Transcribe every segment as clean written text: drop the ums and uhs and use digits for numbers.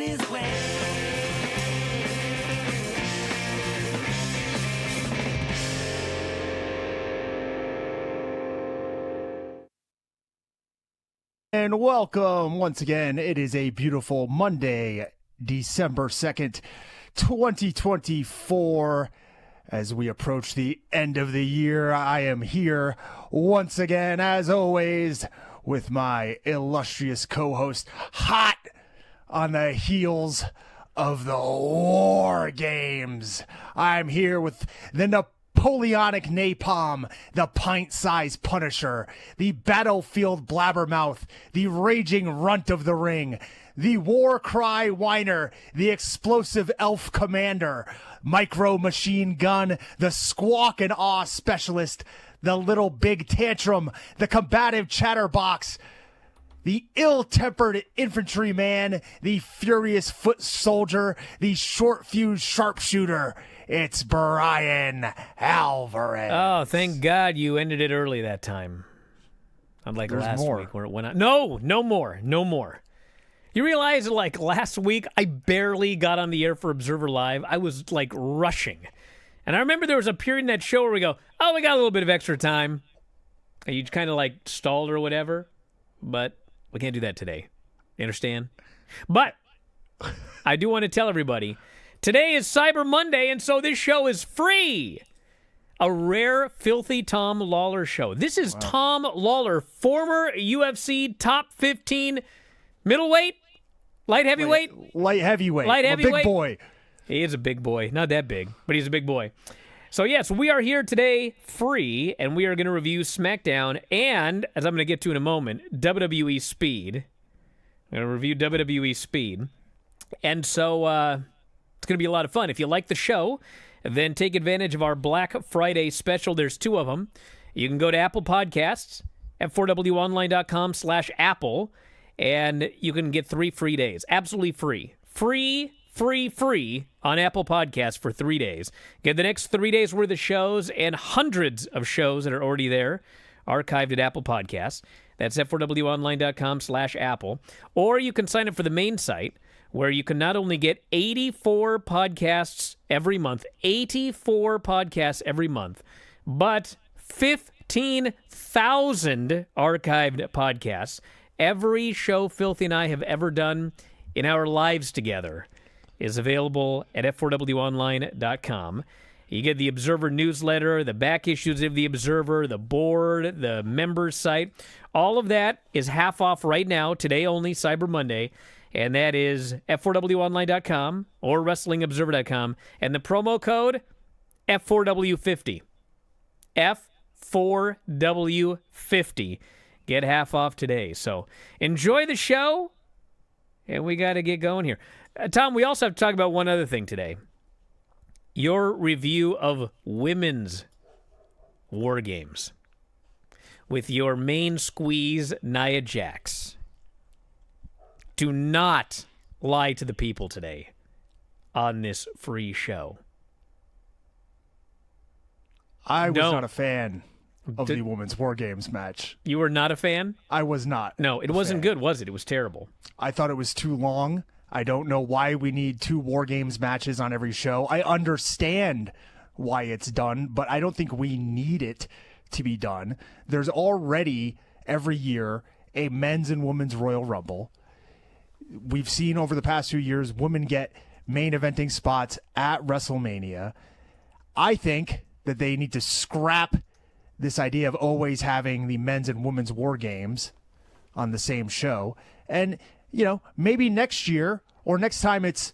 his way. And welcome once again. It is a beautiful Monday, December 2nd, 2024. As we approach the end of the year, I am here once again, as always, with my illustrious co-host, hot on the heels of the War Games. I'm here with the Napoleonic Napalm, the pint-sized Punisher, the battlefield blabbermouth, the raging runt of the ring, the war cry whiner, the explosive elf commander, micro machine gun, the squawk and awe specialist, the little big tantrum, the combative chatterbox, the ill-tempered infantryman, the furious foot soldier, the short fuse sharpshooter. It's Bryan Alvarez. Oh, thank God you ended it early that time. Unlike last week where it went on. No more. You realize, like, last week, I barely got on the air for Observer Live. I was, like, rushing. And I remember there was a period in that show where we go, oh, we got a little bit of extra time. And you kind of, like, stalled or whatever. But we can't do that today. You understand? But I do want to tell everybody, today is Cyber Monday, and so this show is free. A rare, filthy Tom Lawlor show. This is Tom Lawlor, former UFC top 15 middleweight. Light heavyweight? Light heavyweight. Light heavyweight. Big boy. He is a big boy. Not that big, but he's a big boy. So, yes, we are here today free, and we are going to review SmackDown and, as I'm going to get to in a moment, WWE Speed. I'm going to review WWE Speed. And so it's going to be a lot of fun. If you like the show, then take advantage of our Black Friday special. There's 2 of them. You can go to Apple Podcasts at 4wonline.com/Apple. And you can get 3 free days. Absolutely free. Free on Apple Podcasts for 3 days. Get the next 3 days worth of shows and hundreds of shows that are already there, archived at Apple Podcasts. That's at 4wonline.com/Apple. Or you can sign up for the main site, where you can not only get 84 podcasts every month, 84 podcasts every month, but 15,000 archived podcasts. Every show Filthy and I have ever done in our lives together is available at f4wonline.com. You get the Observer newsletter, the back issues of the Observer, the board, the members site. All of that is half off right now, today only, Cyber Monday, and that is f4wonline.com or wrestlingobserver.com. And the promo code, F4W50. F4W50. Get half off today. So enjoy the show, and we got to get going here. Tom, we also have to talk about one other thing today. Your review of women's War Games with your main squeeze, Nia Jax. Do not lie to the people today on this free show. I was not a fan of the Women's War Games match. You were not a fan? I was not. No, it wasn't good, was it? It was terrible. I thought it was too long. I don't know why we need 2 War Games matches on every show. I understand why it's done, but I don't think we need it to be done. There's already, every year, a men's and women's Royal Rumble. We've seen over the past few years women get main eventing spots at WrestleMania. I think that they need to scrap this idea of always having the men's and women's War Games on the same show. And, maybe next year or next time it's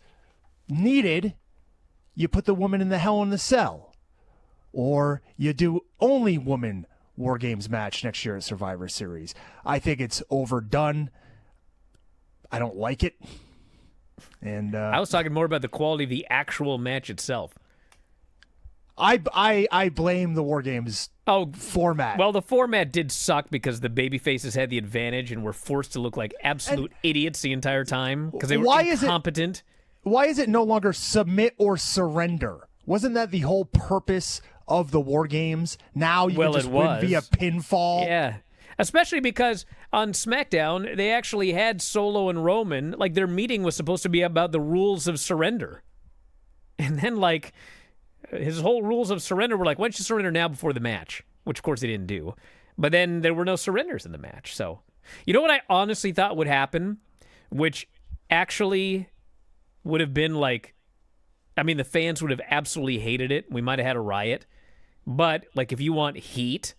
needed, you put the woman in the Hell in the Cell. Or you do only woman War Games match next year at Survivor Series. I think it's overdone. I don't like it. And I was talking more about the quality of the actual match itself. I blame the War Games format. Well, the format did suck because the babyfaces had the advantage and were forced to look like absolute idiots the entire time because they were incompetent. Why is it no longer submit or surrender? Wasn't that the whole purpose of the War Games? Now you can just win via pinfall. Yeah, especially because on SmackDown, they actually had Solo and Roman, like their meeting was supposed to be about the rules of surrender. And then like his whole rules of surrender were like, why don't you surrender now before the match? Which of course they didn't do. But then there were no surrenders in the match. So, you know what I honestly thought would happen? Which actually would have been like, I mean, the fans would have absolutely hated it. We might have had a riot. But like if you want heat,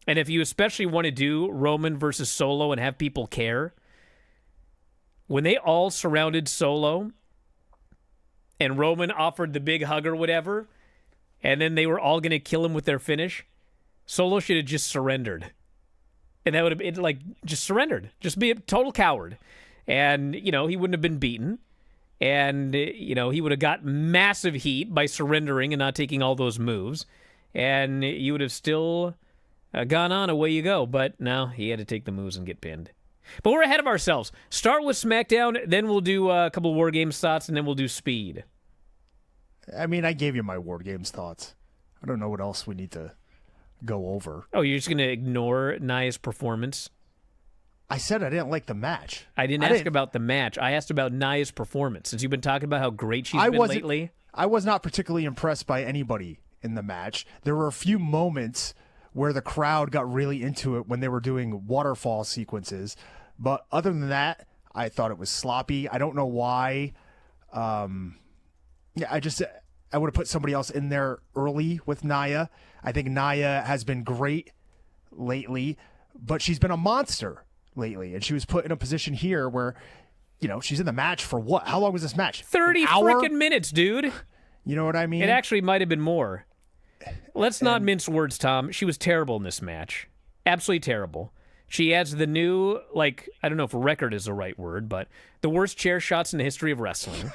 and if you especially want to do Roman versus Solo and have people care, when they all surrounded Solo and Roman offered the big hug or whatever, and then they were all going to kill him with their finish, Solo should have just surrendered. And that would have been like, just surrendered. Just be a total coward. And, you know, he wouldn't have been beaten. And, you know, he would have got massive heat by surrendering and not taking all those moves. And you would have still gone on, away you go. But no, he had to take the moves and get pinned. But we're ahead of ourselves. Start with SmackDown, then we'll do a couple War Games thoughts, and then we'll do Speed. I mean, I gave you my War Games thoughts. I don't know what else we need to go over. Oh, you're just going to ignore Nia's performance? I said I didn't like the match. I didn't ask about the match. I asked about Nia's performance. Since you've been talking about how great she's been lately. I was not particularly impressed by anybody in the match. There were a few moments where the crowd got really into it when they were doing waterfall sequences. But other than that, I thought it was sloppy. I don't know why. I would have put somebody else in there early with Nia. I think Nia has been great lately, but she's been a monster lately. And she was put in a position here where, you know, she's in the match for what? How long was this match? 30 freaking minutes, dude. You know what I mean? It actually might have been more. Let's not mince words, Tom. She was terrible in this match. Absolutely terrible. She adds the new, like, I don't know if record is the right word, but the worst chair shots in the history of wrestling.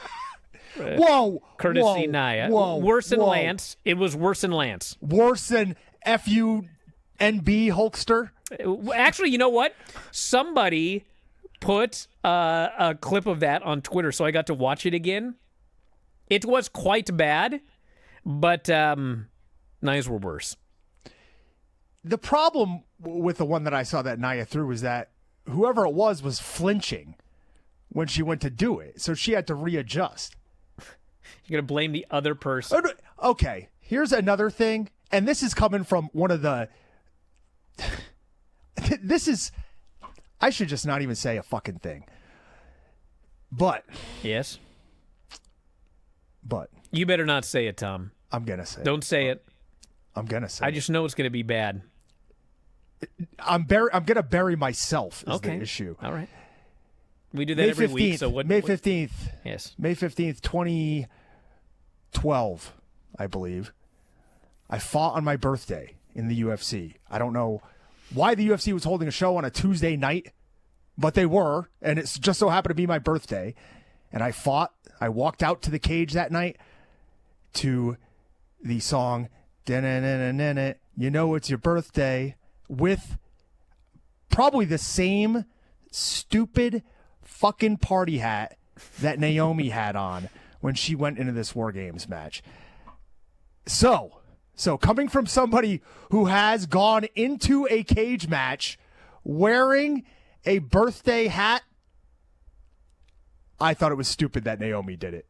Courtesy Nia. Worse than Lance. It was worse than Lance. Worse than FUNB Hulkster? Actually, you know what? Somebody put a clip of that on Twitter, so I got to watch it again. It was quite bad, but Nia's were worse. The problem with the one that I saw that Nia threw was that whoever it was flinching when she went to do it, so she had to readjust. You're going to blame the other person? Okay, here's another thing, and this is coming from one of the... I should just not even say a fucking thing. But... Yes? But... You better not say it, Tom. I'm going to say Don't say it. I'm going to say I just know it's going to be bad. I'm going to bury myself is the issue. All right. We do that every week. So what? May 15th. Yes. May 15th, 2012, I believe. I fought on my birthday in the UFC. I don't know why the UFC was holding a show on a Tuesday night, but they were, and it just so happened to be my birthday. And I fought. I walked out to the cage that night to the song, "Da-na-na-na-na-na, You Know It's Your Birthday," with probably the same stupid fucking party hat that Naomi had on when she went into this War Games match. So coming from somebody who has gone into a cage match wearing a birthday hat, I thought it was stupid that Naomi did it.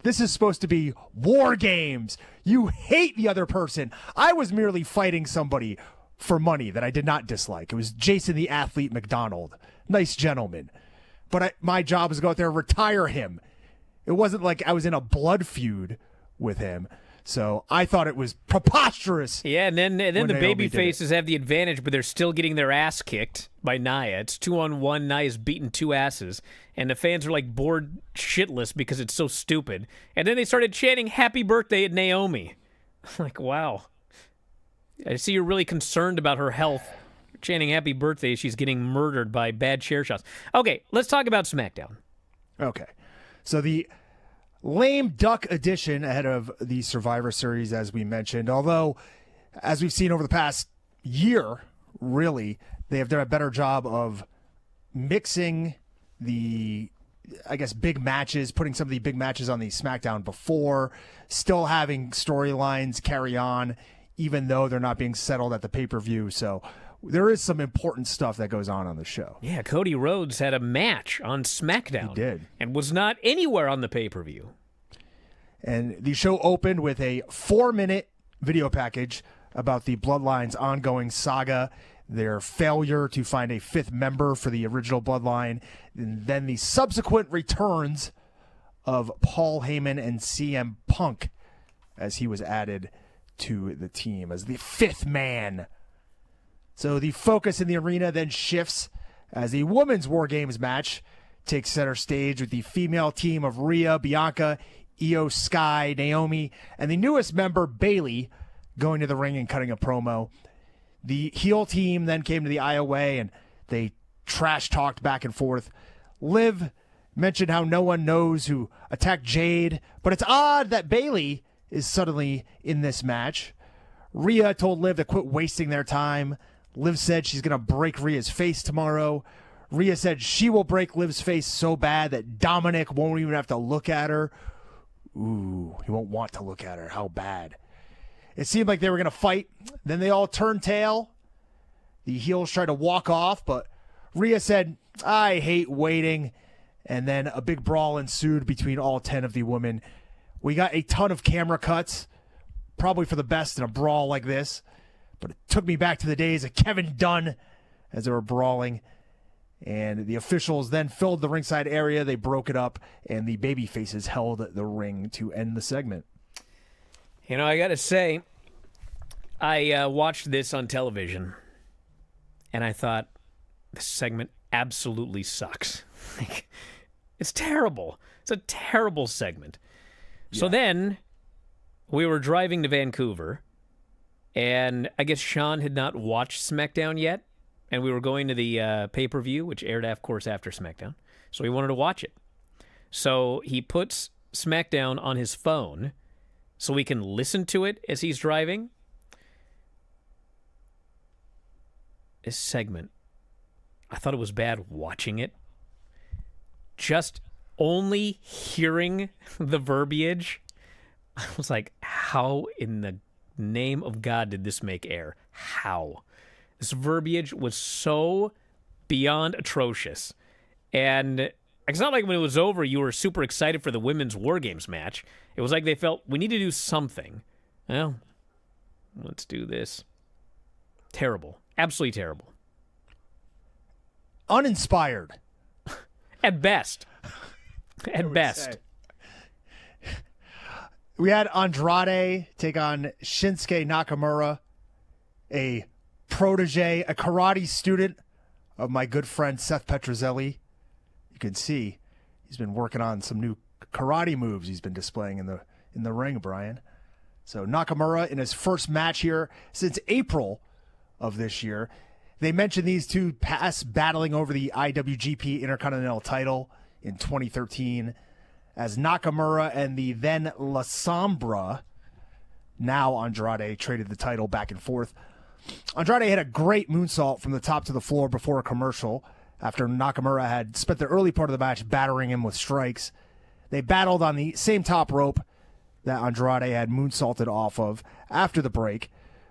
This is supposed to be War Games. You hate the other person. I was merely fighting somebody for money that I did not dislike. It was Jason the Athlete McDonald. Nice gentleman. But my job was to go out there and retire him. It wasn't like I was in a blood feud with him. So I thought it was preposterous. Yeah, and then the baby faces have the advantage, but they're still getting their ass kicked by Nia. It's 2-on-1. Nia's beating two asses. And the fans are like bored shitless because it's so stupid. And then they started chanting happy birthday at Naomi. Like, wow. I see you're really concerned about her health. Chanting happy birthday, she's getting murdered by bad chair shots. Okay, let's talk about SmackDown. Okay. So the lame duck edition ahead of the Survivor Series, as we mentioned. Although, as we've seen over the past year, really, they have done a better job of mixing the, I guess, big matches, putting some of the big matches on the SmackDown before, still having storylines carry on, even though they're not being settled at the pay-per-view. So there is some important stuff that goes on the show. Yeah, Cody Rhodes had a match on SmackDown. He did. And was not anywhere on the pay-per-view. And the show opened with a 4-minute video package about the Bloodline's ongoing saga, their failure to find a 5th member for the original Bloodline, and then the subsequent returns of Paul Heyman and CM Punk as he was added to the team as the 5th man. So the focus in the arena then shifts as the women's War Games match takes center stage with the female team of Rhea, Bianca, Io Sky, Naomi, and the newest member, Bayley, going to the ring and cutting a promo. The heel team then came to the aisleway and they trash-talked back and forth. Liv mentioned how no one knows who attacked Jade, but it's odd that Bayley is suddenly in this match. Rhea told Liv to quit wasting their time. Liv said she's going to break Rhea's face tomorrow. Rhea said she will break Liv's face so bad that Dominic won't even have to look at her. Ooh, he won't want to look at her. How bad. It seemed like they were going to fight. Then they all turned tail. The heels tried to walk off, but Rhea said, I hate waiting. And then a big brawl ensued between all 10 of the women. We got a ton of camera cuts, probably for the best in a brawl like this. But it took me back to the days of Kevin Dunn as they were brawling. And the officials then filled the ringside area. They broke it up, and the baby faces held the ring to end the segment. You know, I got to say, I watched this on television, and I thought, this segment absolutely sucks. It's terrible. It's a terrible segment. Yeah. So then, we were driving to Vancouver, and I guess Sean had not watched SmackDown yet, and we were going to the pay-per-view, which aired, of course, after SmackDown. So he wanted to watch it. So he puts SmackDown on his phone so we can listen to it as he's driving. This segment, I thought it was bad watching it. Just only hearing the verbiage, I was like, how in the name of God did this make air? How? This verbiage was so beyond atrocious. And it's not like when it was over, you were super excited for the women's War Games match. It was like they felt, we need to do something. Well, let's do this. Terrible. Absolutely terrible. Uninspired. At best. At best. We had Andrade take on Shinsuke Nakamura, a protege, a karate student of my good friend Seth Petrozelli. You can see he's been working on some new karate moves he's been displaying in the ring, Brian. So Nakamura in his first match here since April of this year. They mentioned these two past battling over the IWGP Intercontinental title in 2013 as Nakamura and the then La Sombra, now Andrade, traded the title back and forth. Andrade had a great moonsault from the top to the floor before a commercial after Nakamura had spent the early part of the match battering him with strikes. They battled on the same top rope that Andrade had moonsaulted off of after the break,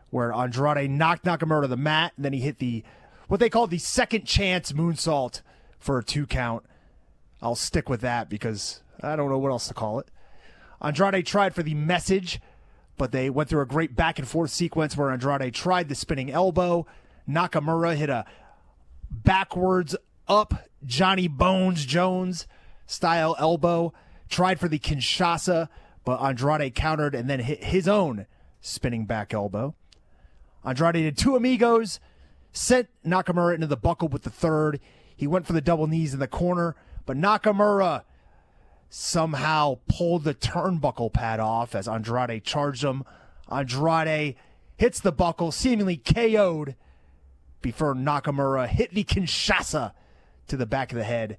where Andrade knocked Nakamura to the mat, and then he hit what they called the second chance moonsault for a 2 count. I'll stick with that because I don't know what else to call it. Andrade tried for the message, but they went through a great back and forth sequence where Andrade tried the spinning elbow. Nakamura hit a backwards up Johnny Bones Jones style elbow, tried for the Kinshasa, but Andrade countered and then hit his own spinning back elbow. Andrade did 2 amigos, sent Nakamura into the buckle with the third. He went for the double knees in the corner, but Nakamura somehow pulled the turnbuckle pad off as Andrade charged him. Andrade hits the buckle, seemingly KO'd, before Nakamura hit the Kinshasa to the back of the head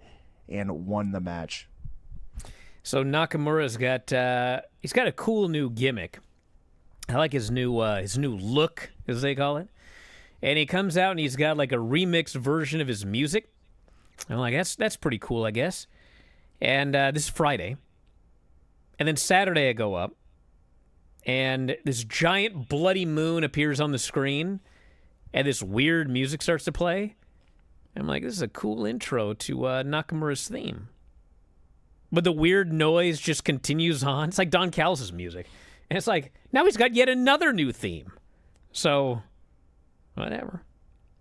and won the match. So Nakamura's got he's got a cool new gimmick. I like his new look, as they call it. And he comes out and he's got like a remixed version of his music. I'm like, that's pretty cool, I guess. And this is Friday. And then Saturday I go up, and this giant bloody moon appears on the screen. and this weird music starts to play. I'm like, this is a cool intro to Nakamura's theme. But the weird noise just continues on. It's like Don Callis' music. And it's like, now he's got yet another new theme. So, whatever.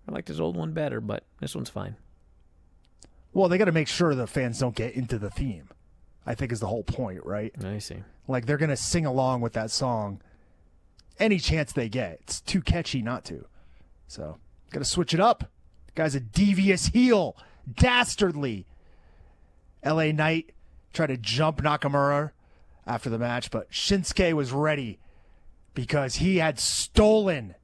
I liked his old one better, but this one's fine. Well, they got to make sure the fans don't get into the theme, I think is the whole point, right? I see. Like, they're going to sing along with that song any chance they get. It's too catchy not to. So, got to switch it up. The guy's a devious heel. Dastardly. LA Knight tried to jump Nakamura after the match, but Shinsuke was ready because he had stolen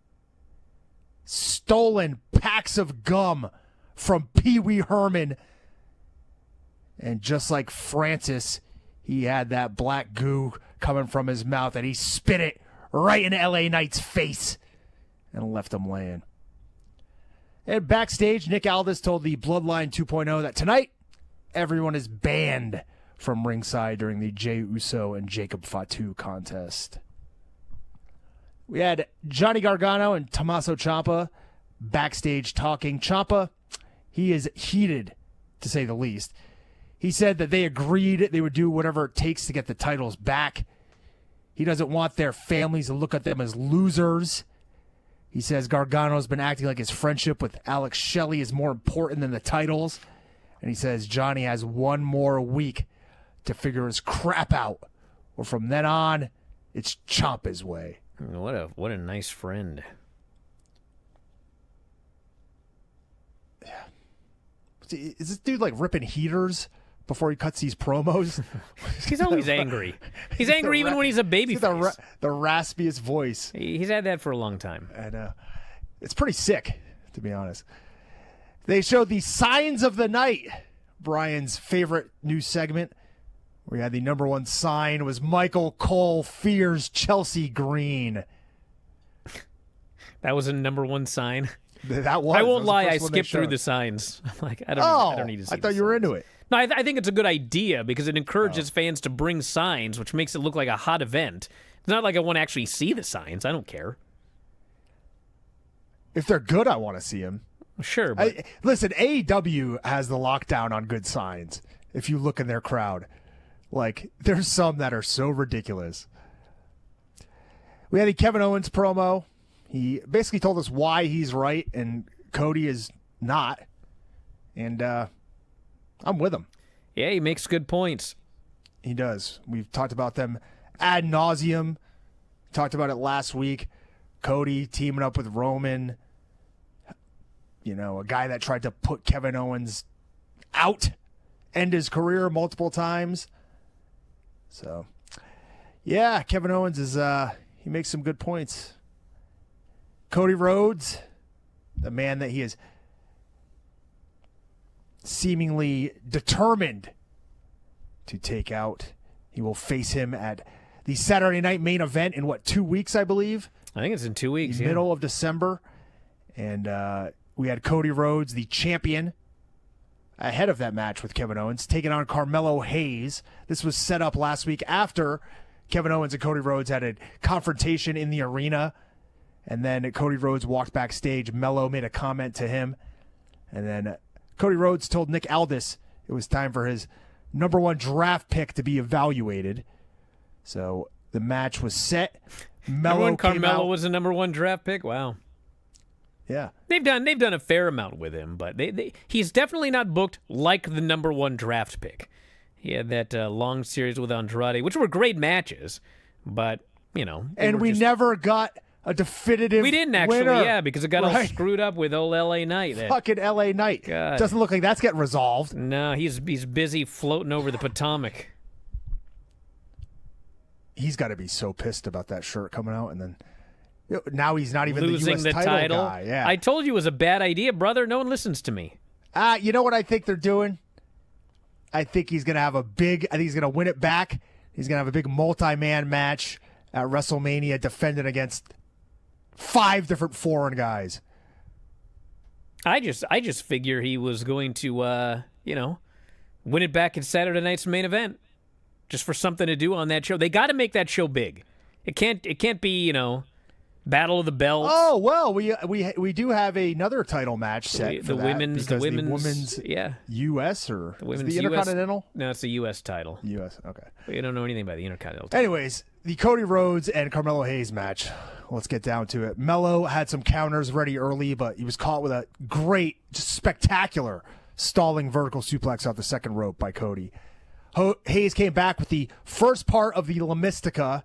packs of gum from Pee Wee Herman. And just like Francis, he had that black goo coming from his mouth, and he spit it right in LA Knight's face and left him laying. And backstage, Nick Aldis told the Bloodline 2.0 that tonight, everyone is banned from ringside during the Jey Uso and Jacob Fatu contest. We had Johnny Gargano and Tommaso Ciampa backstage talking. Ciampa, he is heated, to say the least. He said that they agreed they would do whatever it takes to get the titles back. He doesn't want their families to look at them as losers. He says Gargano's been acting like his friendship with Alex Shelley is more important than the titles. And he says Johnny has one more week to figure his crap out. Or from then on, it's Ciampa's way. What a nice friend. Yeah. Is this dude like ripping heaters before he cuts these promos? He's always angry. He's angry even when he's a babyface. The raspiest voice. He's had that for a long time. And it's pretty sick, to be honest. They showed the signs of the night, Brian's favorite new segment. We had the number one sign was Michael Cole fears Chelsea Green. That was a number one sign. That was. I won't lie. I skipped through the signs. I'm like, I don't need to see. I thought you were into it. No, I think it's a good idea because it encourages fans to bring signs, which makes it look like a hot event. It's not like I want to actually see the signs. I don't care. If they're good, I want to see them. Sure. But... listen, AEW has the lockdown on good signs. If you look in their crowd. Like, there's some that are so ridiculous. We had the Kevin Owens promo. He basically told us why he's right and Cody is not. And I'm with him. Yeah, he makes good points. He does. We've talked about them ad nauseum. Talked about it last week. Cody teaming up with Roman. You know, a guy that tried to put Kevin Owens out, end his career multiple times. So, yeah, Kevin Owens is, he makes some good points. Cody Rhodes, the man that he is seemingly determined to take out. He will face him at the Saturday night main event in, 2 weeks, I believe? I think it's in 2 weeks, Middle of December. And we had Cody Rhodes, the champion, ahead of that match with Kevin Owens, taking on Carmelo Hayes. This was set up last week after Kevin Owens and Cody Rhodes had a confrontation in the arena. And then Cody Rhodes walked backstage. Melo made a comment to him. And then Cody Rhodes told Nick Aldis it was time for his number one draft pick to be evaluated. So the match was set. Carmelo was the number one draft pick? Wow. Yeah, they've done a fair amount with him, but he's definitely not booked like the number one draft pick. He had that long series with Andrade, which were great matches, but and we never got a definitive. We didn't actually, winner. Yeah, because it got all screwed up with old LA Knight. Fucking LA Knight. God. Doesn't look like that's getting resolved. No, he's busy floating over the Potomac. He's got to be so pissed about that shirt coming out, and then. Now he's not even losing the US title guy. Yeah. I told you it was a bad idea, brother. No one listens to me. You know what I think they're doing? I think he's going to he's going to win it back. He's going to have a big multi-man match at WrestleMania defending against 5 different foreign guys. I just figure he was going to, win it back at Saturday night's main event just for something to do on that show. They got to make that show big. It can't be, Battle of the Belts. Oh well, we do have another title match set. The women's yeah, U.S. or the women's the Intercontinental. US, no, it's a U.S. title. U.S. Okay. We don't know anything about the Intercontinental title. Anyways, the Cody Rhodes and Carmelo Hayes match. Let's get down to it. Melo had some counters ready early, but he was caught with a great, just spectacular stalling vertical suplex off the second rope by Cody. Hayes came back with the first part of the La Mystica.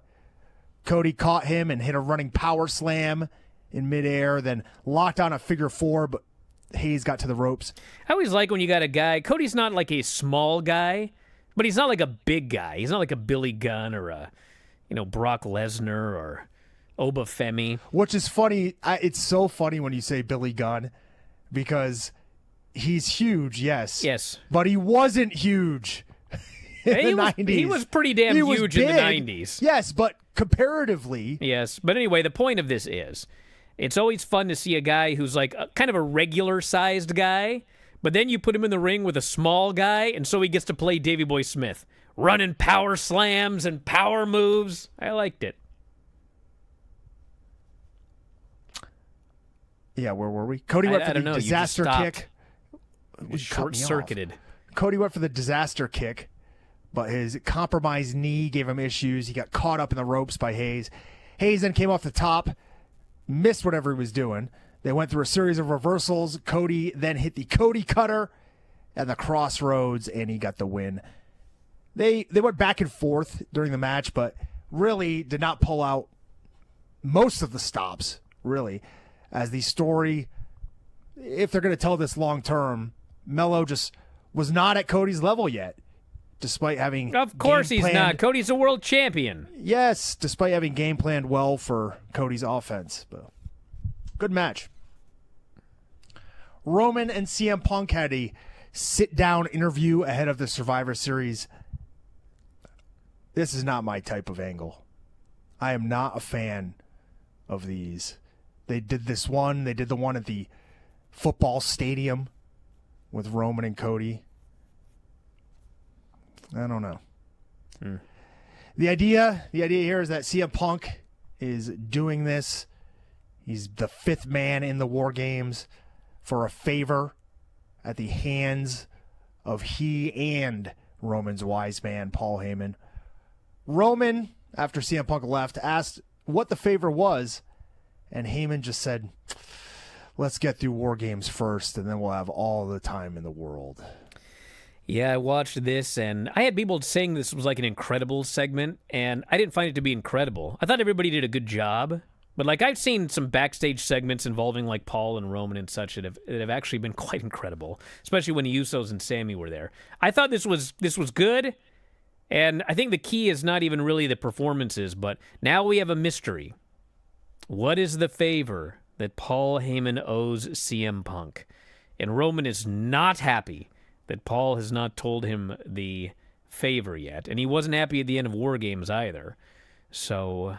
Cody caught him and hit a running power slam in midair, then locked on a figure four, but Hayes got to the ropes. I always like when you got a guy. Cody's not like a small guy, but he's not like a big guy. He's not like a Billy Gunn or a, Brock Lesnar or Oba Femi. Which is funny. It's so funny when you say Billy Gunn because he's huge, yes. Yes. But he wasn't huge in the 90s. He was pretty damn huge in the 90s. Yes, but comparatively. Yes. But anyway, the point of this is it's always fun to see a guy who's like kind of a regular-sized guy, but then you put him in the ring with a small guy, and so he gets to play Davey Boy Smith, running power slams and power moves. I liked it. Yeah, where were we? Cody went for the disaster kick. Short-circuited. Cody went for the disaster kick, but his compromised knee gave him issues. He got caught up in the ropes by Hayes. Hayes then came off the top, missed whatever he was doing. They went through a series of reversals. Cody then hit the Cody Cutter and the Crossroads, and he got the win. They went back and forth during the match, but really did not pull out most of the stops, really, as the story, if they're going to tell this long term, Melo just was not at Cody's level yet, despite having Of course he's not. Cody's a world champion. Yes, despite having game planned well for Cody's offense. But good match. Roman and CM Punk had a sit-down interview ahead of the Survivor Series. This is not my type of angle. I am not a fan of these. They did this one. They did the one at the football stadium with Roman and Cody. I don't know. The idea here is that CM Punk is doing this. He's the fifth man in the War Games for a favor at the hands of he and Roman's wise man, Paul Heyman. Roman, after CM Punk left, asked what the favor was, and Heyman just said, let's get through War Games first, and then we'll have all the time in the world. Yeah, I watched this, and I had people saying this was like an incredible segment, and I didn't find it to be incredible. I thought everybody did a good job, but like I've seen some backstage segments involving like Paul and Roman and such that have actually been quite incredible, especially when the Usos and Sammy were there. I thought this was good, and I think the key is not even really the performances, but now we have a mystery. What is the favor that Paul Heyman owes CM Punk? And Roman is not happy that Paul has not told him the favor yet. And he wasn't happy at the end of War Games either. So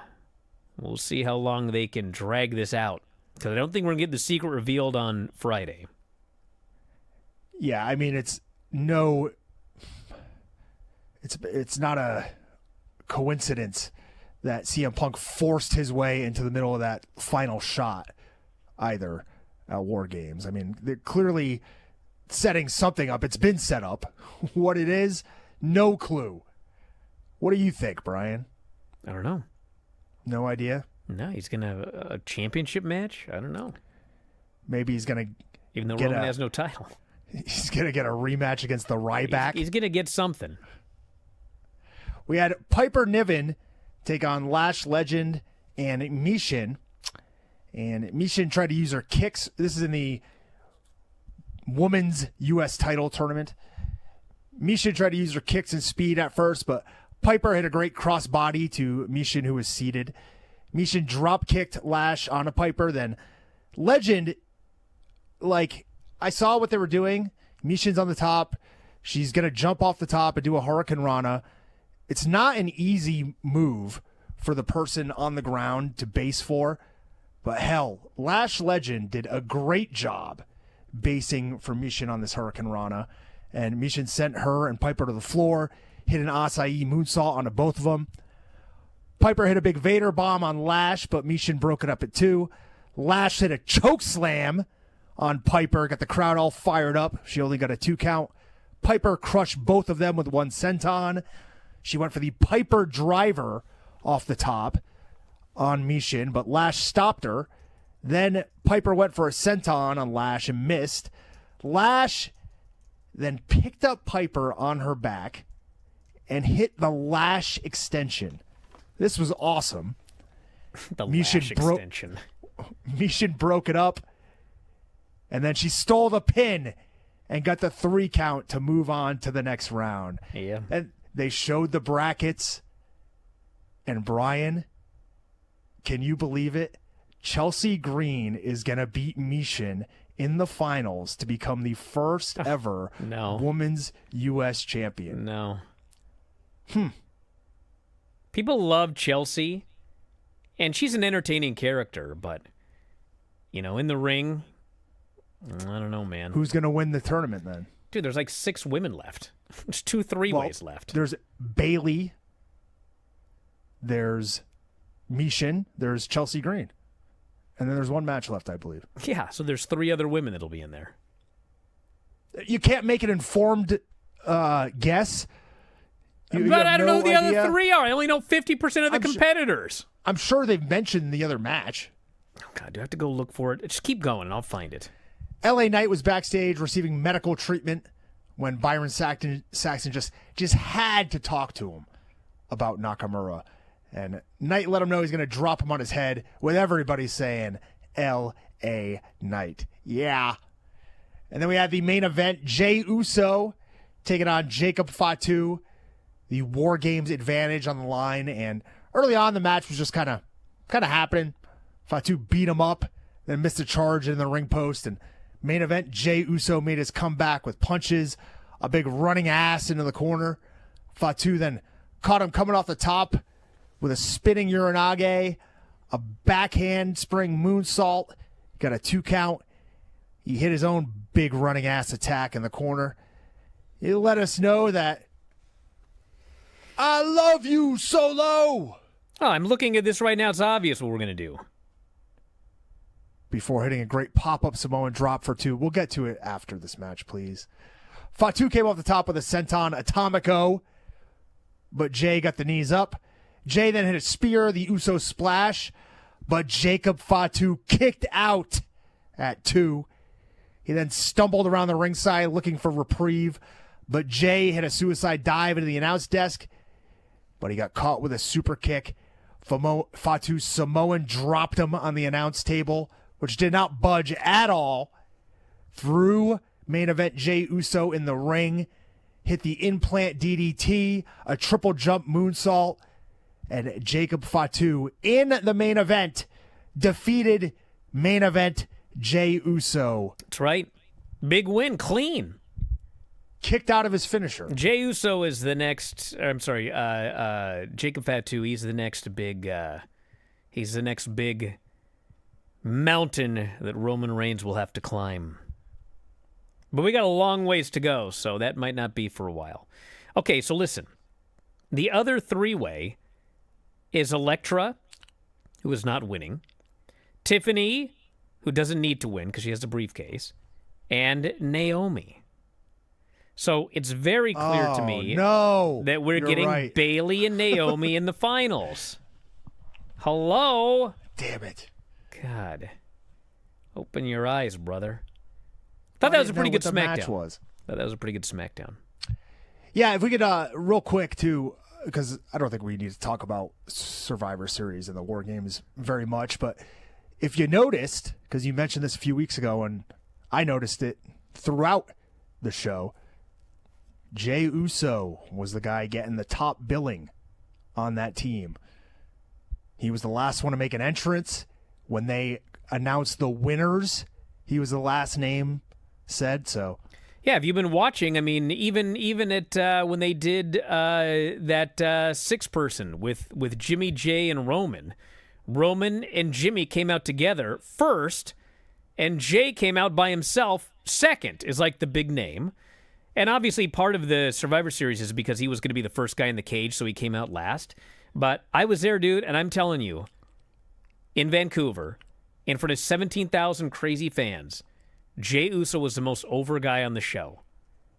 we'll see how long they can drag this out. Because I don't think we're going to get the secret revealed on Friday. Yeah, I mean, it's not a coincidence that CM Punk forced his way into the middle of that final shot either at War Games. I mean, they're clearly setting something up. It's been set up. What it is, no clue. What do you think, Brian? I don't know. No idea? No, he's going to have a championship match? I don't know. Maybe he's going to even though Roman has no title. He's going to get a rematch against the Ryback. He's going to get something. We had Piper Niven take on Lash Legend and Mishin. And Mishin tried to use her kicks. This is in the women's U.S. title tournament. Mishin tried to use her kicks and speed at first, but Piper hit a great crossbody to Mishin, who was seated. Mishin drop-kicked Lash on a Piper. Then Legend, I saw what they were doing. Mishin's on the top. She's going to jump off the top and do a Hurricane Rana. It's not an easy move for the person on the ground to base for, but hell, Lash Legend did a great job basing for Mishin on this Hurricane Rana, and Mishin sent her and Piper to the floor, hit an acai moonsault onto both of them. Piper hit a big Vader bomb on Lash, but Michin broke it up at 2. Lash hit a choke slam on Piper, got the crowd all fired up. She only got a 2 count. Piper crushed both of them with 1 senton. She went for the Piper driver off the top on Michin, but Lash stopped her. Then Piper went for a senton on Lash and missed. Lash then picked up Piper on her back and hit the Lash extension. This was awesome. The Lash extension. Michin broke it up, and then she stole the pin and got the 3 count to move on to the next round. Yeah. And they showed the brackets, and Brian, can you believe it? Chelsea Green is going to beat Michin in the finals to become the first ever women's U.S. champion. No. People love Chelsea, and she's an entertaining character, but, in the ring, I don't know, man. Who's going to win the tournament then? Dude, there's like 6 women left. There's 2 3-ways left. There's Bailey. There's Michin. There's Chelsea Green. And then there's 1 match left, I believe. Yeah, so there's 3 other women that'll be in there. You can't make an informed guess. But I don't know who the other 3 are. I only know 50% of the competitors. I'm sure they've mentioned the other match. Oh, God, do I have to go look for it? Just keep going, and I'll find it. LA Knight was backstage receiving medical treatment when Byron Saxton just had to talk to him about Nakamura. And Knight let him know he's going to drop him on his head with everybody saying, L.A. Knight. Yeah. And then we had the main event, Jey Uso taking on Jacob Fatu. The War Games advantage on the line. And early on, the match was just kind of happening. Fatu beat him up, then missed a charge in the ring post. And main event, Jey Uso made his comeback with punches, a big running ass into the corner. Fatu then caught him coming off the top with a spinning Uranage, a backhand spring moonsault, got a 2 count. He hit his own big running ass attack in the corner. He let us know that, I love you, Solo. Oh, I'm looking at this right now. It's obvious what we're going to do. Before hitting a great pop-up Samoan drop for 2. We'll get to it after this match, please. Fatu came off the top with a senton Atomico, but Jey got the knees up. Jey then hit a spear, the Uso splash, but Jacob Fatu kicked out at 2. He then stumbled around the ringside looking for reprieve, but Jey hit a suicide dive into the announce desk, but he got caught with a super kick. Fatu Samoan dropped him on the announce table, which did not budge at all. Threw main event Jey Uso in the ring, hit the implant DDT, a triple jump moonsault, and Jacob Fatu in the main event defeated main event Jey Uso. That's right. Big win, clean. Kicked out of his finisher. Jey Uso is the next. Jacob Fatu. He's the next big. He's the next big mountain that Roman Reigns will have to climb. But we got a long ways to go, so that might not be for a while. Okay, so listen. The other 3-way is Elektra, who is not winning, Tiffany, who doesn't need to win because she has a briefcase, and Naomi. So it's very clear to me that we're getting Bailey and Naomi in the finals. Hello? Damn it. God. Open your eyes, brother. Thought that was a pretty good SmackDown. Thought that was a pretty good SmackDown. Yeah, if we could, real quick, too, because I don't think we need to talk about Survivor Series and the War Games very much, but if you noticed, because you mentioned this a few weeks ago, and I noticed it throughout the show, Jey Uso was the guy getting the top billing on that team. He was the last one to make an entrance. When they announced the winners, he was the last name said, so... Yeah, have you been watching? I mean, even at when they did that 6-person with Jimmy J and Roman and Jimmy came out together first, and Jay came out by himself second, is like the big name. And obviously part of the Survivor Series is because he was going to be the first guy in the cage, so he came out last. But I was there, dude, and I'm telling you, in Vancouver, in front of 17,000 crazy fans, Jey Uso was the most over guy on the show.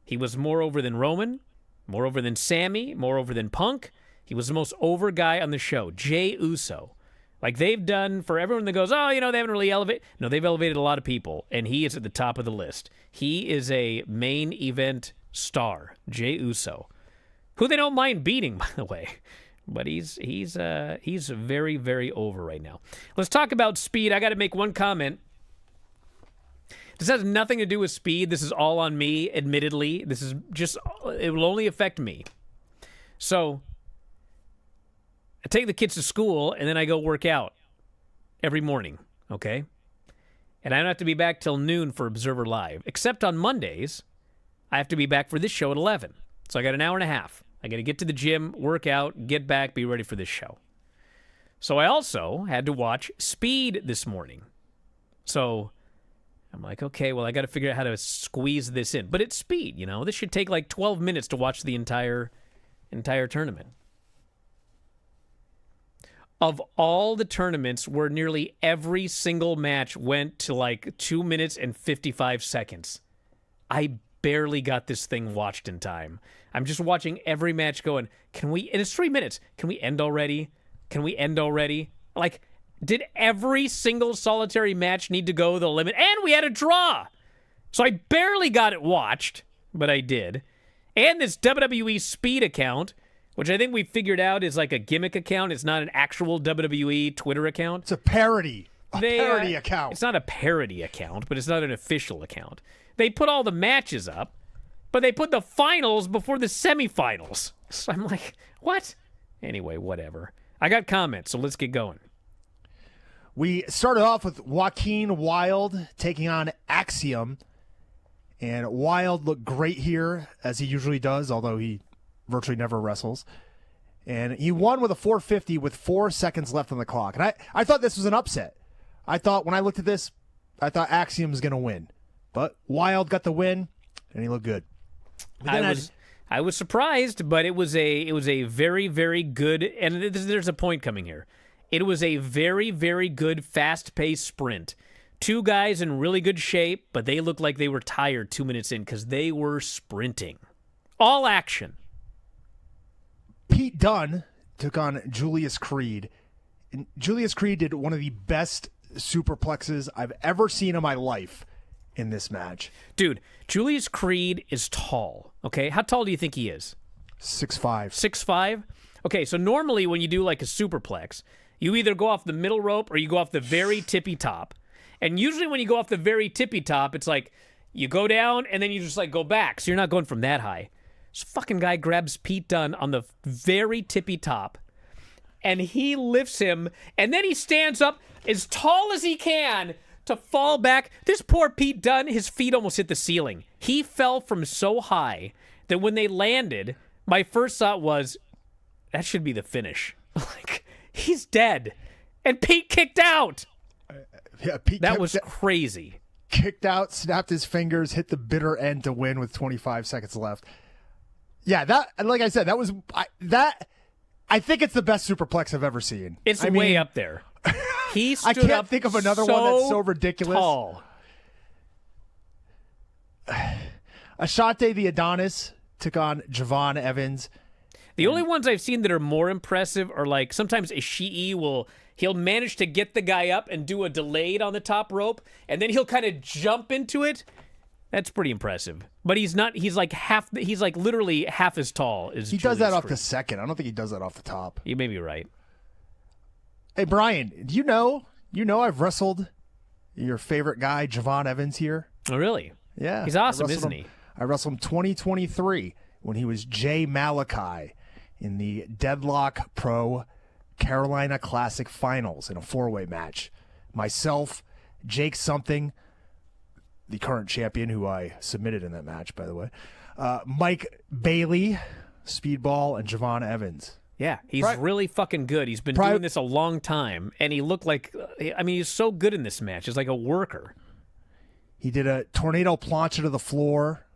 He was more over than Roman, more over than Sammy, more over than Punk. He was the most over guy on the show. Jey Uso. Like they've done for everyone that goes, oh, they haven't really elevated. No, they've elevated a lot of people, and he is at the top of the list. He is a main event star, Jey Uso, who they don't mind beating, by the way. But he's very, very over right now. Let's talk about Speed. I got to make one comment. This has nothing to do with Speed. This is all on me, admittedly. This is just, it will only affect me. So, I take the kids to school, and then I go work out every morning, okay? And I don't have to be back till noon for Observer Live. Except on Mondays, I have to be back for this show at 11. So I got an hour and a half. I got to get to the gym, work out, get back, be ready for this show. So I also had to watch Speed this morning. So I'm like, okay, well, I got to figure out how to squeeze this in. But it's Speed, This should take like 12 minutes to watch the entire tournament. Of all the tournaments where nearly every single match went to like 2 minutes and 55 seconds, I barely got this thing watched in time. I'm just watching every match going, and it's 3 minutes. Can we end already? Like, did every single solitary match need to go the limit? And we had a draw. So I barely got it watched, but I did. And this WWE Speed account, which I think we figured out is like a gimmick account. It's not an actual WWE Twitter account. It's a parody. Parody account. It's not a parody account, but it's not an official account. They put all the matches up, but they put the finals before the semifinals. So I'm like, what? Anyway, whatever. I got comments, so let's get going. We started off with Joaquin Wilde taking on Axiom. And Wilde looked great here, as he usually does, although he virtually never wrestles. And he won with a 450 with 4 seconds left on the clock. And I thought this was an upset. I thought when I looked at this, I thought Axiom's going to win. But Wilde got the win, and he looked good. I was surprised, but it was a very, very good, and there's a point coming here. It was a very, very good fast-paced sprint. Two guys in really good shape, but they looked like they were tired 2 minutes in because they were sprinting. All action. Pete Dunne took on Julius Creed. And Julius Creed did one of the best superplexes I've ever seen in my life in this match. Dude, Julius Creed is tall, okay? How tall do you think he is? 6'5". 6'5"? Okay, so normally when you do like a superplex, you either go off the middle rope or you go off the very tippy top. And usually when you go off the very tippy top, it's like you go down and then you just like go back. So you're not going from that high. This fucking guy grabs Pete Dunne on the very tippy top and he lifts him and then he stands up as tall as he can to fall back. This poor Pete Dunne, his feet almost hit the ceiling. He fell from so high that when they landed, my first thought was, that should be the finish. Like, he's dead. And Pete kicked out. Yeah, Pete that was crazy. Kicked out, snapped his fingers, hit the bitter end to win with 25 seconds left. Yeah, that, like I said, I think it's the best superplex I've ever seen. It's way up there. He stood I can't up think of another one that's so ridiculous. Tall. Ashante the Adonis took on Javon Evans. The only ones I've seen that are more impressive are like sometimes Ishii he'll manage to get the guy up and do a delayed on the top rope, and then he'll kind of jump into it. That's pretty impressive. But he's like literally half as tall as he does that off the second. I don't think he does that off the top. You may be right. Hey, Brian, do you know I've wrestled your favorite guy, Javon Evans, here? Oh, really? Yeah. He's awesome, isn't he? I wrestled him 2023 when he was Jay Malachi in the Deadlock Pro Carolina Classic Finals in a 4-way match. Myself, Jake Something, the current champion who I submitted in that match, by the way, Mike Bailey, Speedball, and Javon Evans. Yeah, he's really fucking good. He's been doing this a long time, and he looked like, he's so good in this match. He's like a worker. He did a tornado plancha to the floor.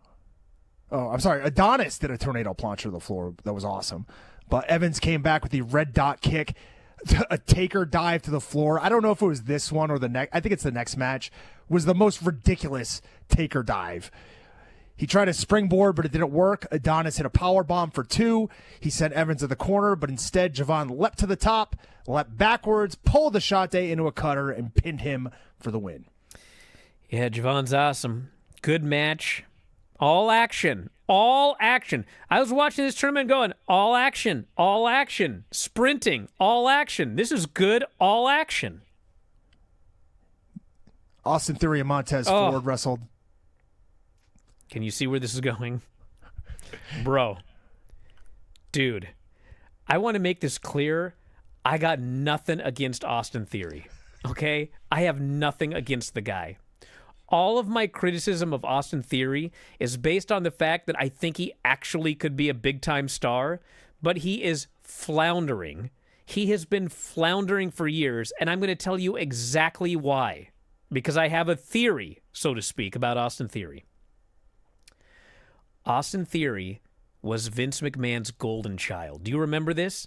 Oh, I'm sorry. Adonis did a tornado plancha to the floor. That was awesome. but Evans came back with the red dot kick, a taker dive to the floor. I don't know if it was this one or the next. I think it's the next match. Was the most ridiculous taker dive. He tried a springboard, but it didn't work. Adonis hit a power bomb for 2. He sent Evans to the corner, but instead Javon leapt to the top, leapt backwards, pulled the Shate into a cutter, and pinned him for the win. Yeah, Javon's awesome. Good match. All action. All action. I was watching this tournament going, all action, sprinting, all action. This is good, all action. Austin Theory and Montez Ford wrestled. Can you see where this is going? Bro. Dude. I want to make this clear. I got nothing against Austin Theory. Okay? I have nothing against the guy. All of my criticism of Austin Theory is based on the fact that I think he actually could be a big-time star, but he is floundering. He has been floundering for years, and I'm going to tell you exactly why. Because I have a theory, so to speak, about Austin Theory. Austin Theory was Vince McMahon's golden child. Do you remember this?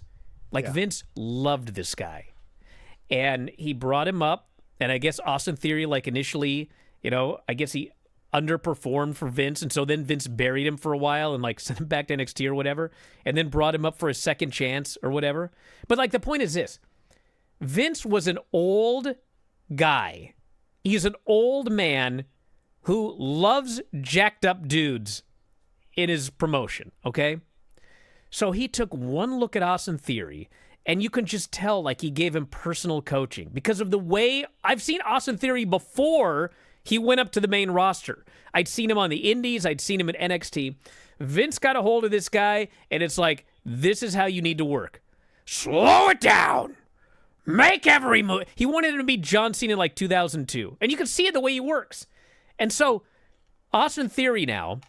Vince loved this guy. And he brought him up, and I guess Austin Theory, initially, I guess he underperformed for Vince, and so then Vince buried him for a while and, sent him back to NXT or whatever, and then brought him up for a second chance or whatever. But, the point is this. Vince was an old guy. He's an old man who loves jacked up dudes in his promotion, okay? So he took one look at Austin Theory, and you can just tell, he gave him personal coaching because of the way I've seen Austin Theory before he went up to the main roster. I'd seen him on the Indies. I'd seen him at NXT. Vince got a hold of this guy, and it's this is how you need to work. Slow it down. Make every move. He wanted him to be John Cena in 2002, and you can see it the way he works. And so Austin Theory now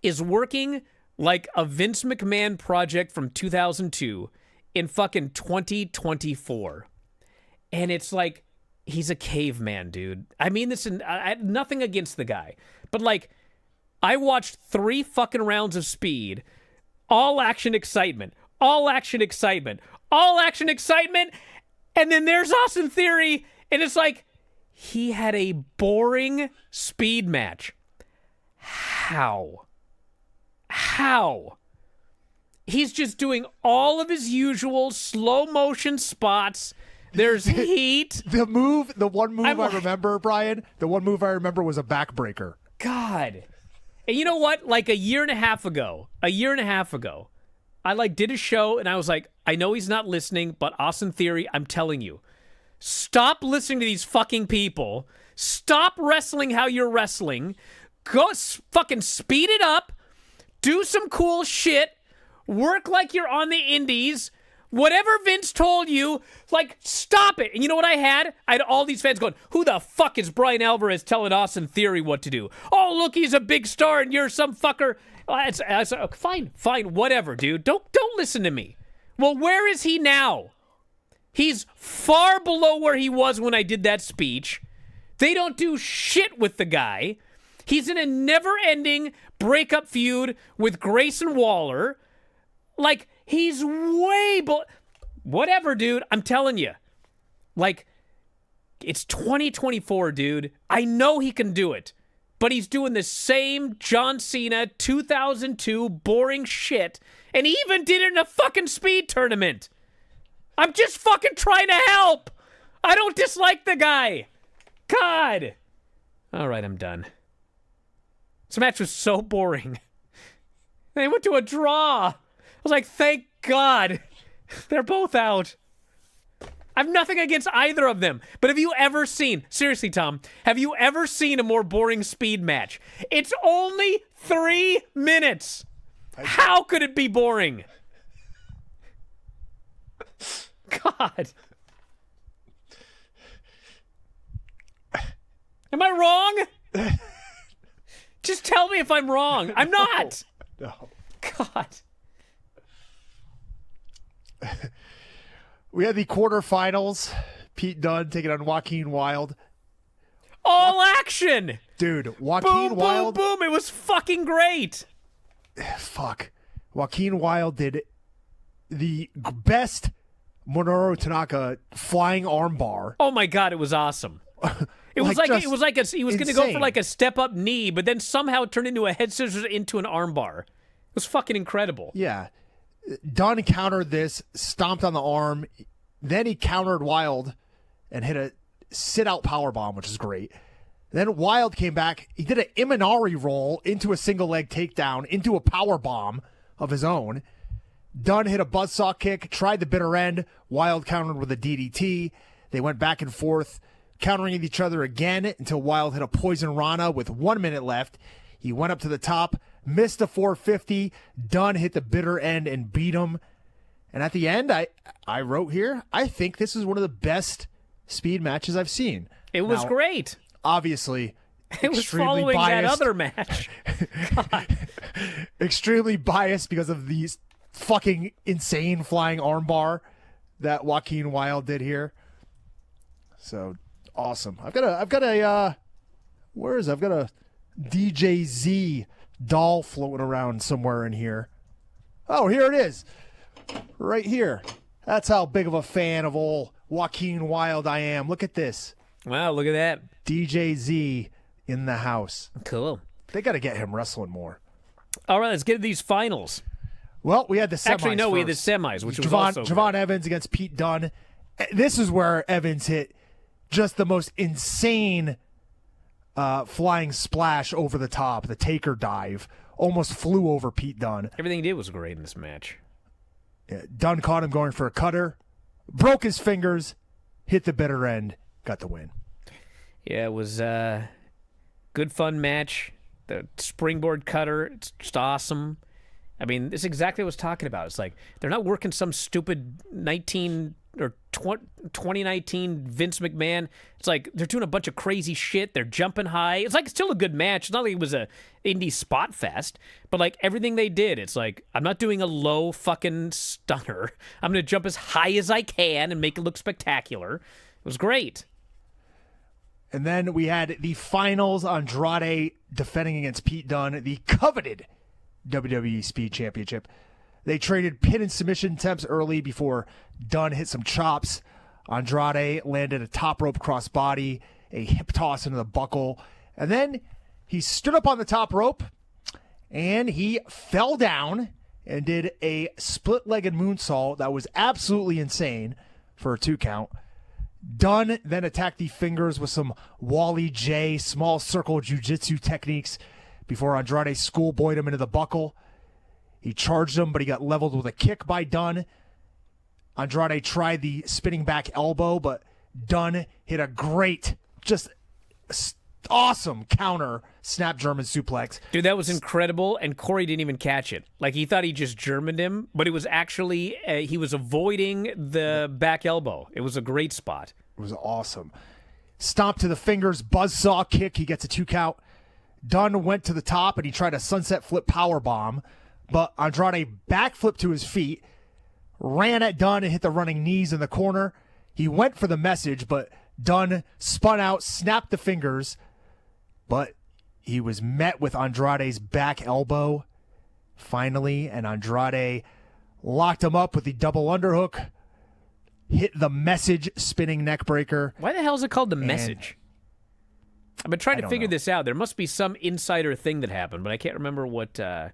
is working like a Vince McMahon project from 2002 in fucking 2024. And it's he's a caveman, dude. I mean this, I had nothing against the guy. But I watched 3 fucking rounds of Speed. All action excitement. All action excitement. All action excitement. And then there's Austin Theory. And it's he had a boring Speed match. How? He's just doing all of his usual slow motion spots. There's heat. The one move I remember, Brian, the one move I remember was a backbreaker. God. And you know what? A year and a half ago, I did a show and I was I know he's not listening, but Austin Theory, I'm telling you, stop listening to these fucking people. Stop wrestling how you're wrestling. Go fucking speed it up. Do some cool shit. Work like you're on the indies. Whatever Vince told you, stop it. And you know what I had? I had all these fans going, who the fuck is Bryan Alvarez telling Austin Theory what to do? Oh, look, he's a big star and you're some fucker. Fine, whatever, dude. Don't listen to me. Well, where is he now? He's far below where he was when I did that speech. They don't do shit with the guy. He's in a never-ending breakup feud with Grayson Waller. He's way below. Whatever, dude. I'm telling you. It's 2024, dude. I know he can do it. But he's doing the same John Cena 2002 boring shit. And he even did it in a fucking Speed tournament. I'm just fucking trying to help. I don't dislike the guy. God. All right, I'm done. This match was so boring. They went to a draw. I was thank God. They're both out. I have nothing against either of them. But have you ever seen, seriously, Tom, have you ever seen a more boring Speed match? It's only 3 minutes. How could it be boring? God. Am I wrong? Just tell me if I'm wrong. I'm not. No. God. We had the quarterfinals. Pete Dunne taking on Joaquin Wilde. All action. Dude, Joaquin Wilde. Boom, boom. It was fucking great. Fuck. Joaquin Wilde did the best Minoru Tanaka flying armbar. Oh my God, it was awesome. It was like he was going to go for like a step up knee, but then somehow it turned into a head scissors into an armbar. It was fucking incredible. Yeah. Dunn countered this, stomped on the arm, then he countered Wild and hit a sit-out powerbomb, which is great. Then Wild came back. He did an Imanari roll into a single-leg takedown, into a powerbomb of his own. Dunn hit a buzzsaw kick, tried the bitter end. Wild countered with a DDT. They went back and forth, countering each other again until Wild hit a poison rana with 1 minute left. He went up to the top, missed a 450. Dunn hit the bitter end and beat him. And at the end, I wrote here, I think this is one of the best Speed matches I've seen. It was great. Obviously, it was following biased. That other match. Extremely biased because of these fucking insane flying armbar that Joaquin Wild did here. So awesome. I've got a DJZ doll floating around somewhere in here. Oh, here it is. Right here. That's how big of a fan of old Joaquin Wild I am. Look at this. Wow, look at that. DJZ in the house. Cool. They got to get him wrestling more. All right, let's get to these finals. Well, we had the semis. Actually, no, first. we had the semis, which was also Javon Evans against Pete Dunne. This is where Evans hit just the most insane flying splash over the top. The taker dive almost flew over Pete Dunne. Everything he did was great in this match. Yeah, Dunne caught him going for a cutter, broke his fingers, hit the bitter end, got the win. Yeah, it was a good, fun match. The springboard cutter, it's just awesome. I mean, it's exactly what I was talking about. It's like they're not working some stupid 2019 Vince McMahon. It's like they're doing a bunch of crazy shit. They're jumping high. It's like it's still a good match. It's not like it was a indie spot fest, but like everything they did, it's like I'm not doing a low fucking stunner. I'm going to jump as high as I can and make it look spectacular. It was great. And then we had the finals, Andrade defending against Pete Dunne, the coveted WWE Speed Championship. They traded pin and submission attempts early before Dunne hit some chops. Andrade landed a top rope crossbody, a hip toss into the buckle, and then he stood up on the top rope and he fell down and did a split-legged moonsault that was absolutely insane for a 2 count. Dunne then attacked the fingers with some Wally J small circle jiu-jitsu techniques before Andrade schoolboyed him into the buckle. He charged him, but he got leveled with a kick by Dunne. Andrade tried the spinning back elbow, but Dunne hit a great, just awesome counter snap German suplex. Dude, that was incredible, and Corey didn't even catch it. Like, he thought he just Germaned him, but it was actually, he was avoiding the back elbow. It was a great spot. It was awesome. Stomp to the fingers, buzzsaw kick. He gets a 2 count. Dunne went to the top, and he tried a sunset flip power bomb, but Andrade backflipped to his feet, ran at Dunne and hit the running knees in the corner. He went for the message, but Dunne spun out, snapped the fingers, but he was met with Andrade's back elbow finally, and Andrade locked him up with the double underhook, hit the message spinning neck breaker. Why the hell is it called the message? I've been trying to figure this out. There must be some insider thing that happened, but I can't remember what the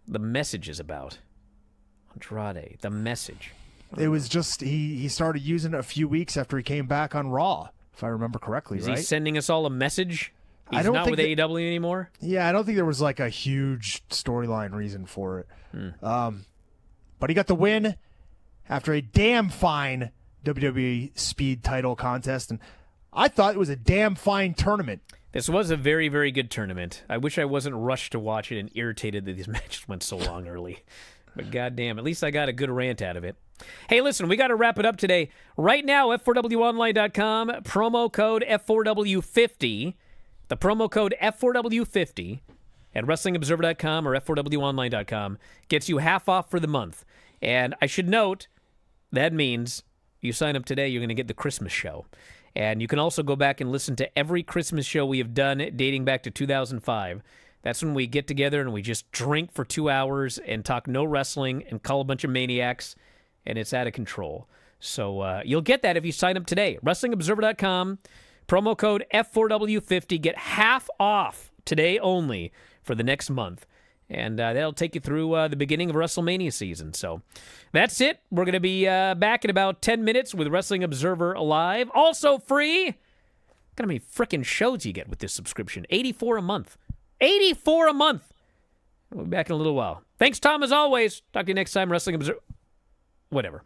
message is about. Andrade, the message. It was just he started using it a few weeks after he came back on Raw, if I remember correctly. Is he sending us all a message? He's not with AEW anymore? Yeah, I don't think there was like a huge storyline reason for it. But he got the win after a damn fine WWE Speed title contest, and I thought it was a damn fine tournament. This was a very, very good tournament. I wish I wasn't rushed to watch it and irritated that these matches went so long early. But goddamn, at least I got a good rant out of it. Hey, listen, we got to wrap it up today. Right now, F4WOnline.com, promo code F4W50. The promo code F4W50 at WrestlingObserver.com or F4WOnline.com gets you half off for the month. And I should note, that means you sign up today, you're going to get the Christmas show. And you can also go back and listen to every Christmas show we have done dating back to 2005. That's when we get together and we just drink for 2 hours and talk no wrestling and call a bunch of maniacs, and it's out of control. So you'll get that if you sign up today. WrestlingObserver.com, promo code F4W50. Get half off today only for the next month. And that'll take you through the beginning of WrestleMania season. So that's it. We're going to be back in about 10 minutes with Wrestling Observer Live. Also free. Look how many freaking shows you get with this subscription. 84 a month. 84 a month. We'll be back in a little while. Thanks, Tom, as always. Talk to you next time, Wrestling Observer. Whatever.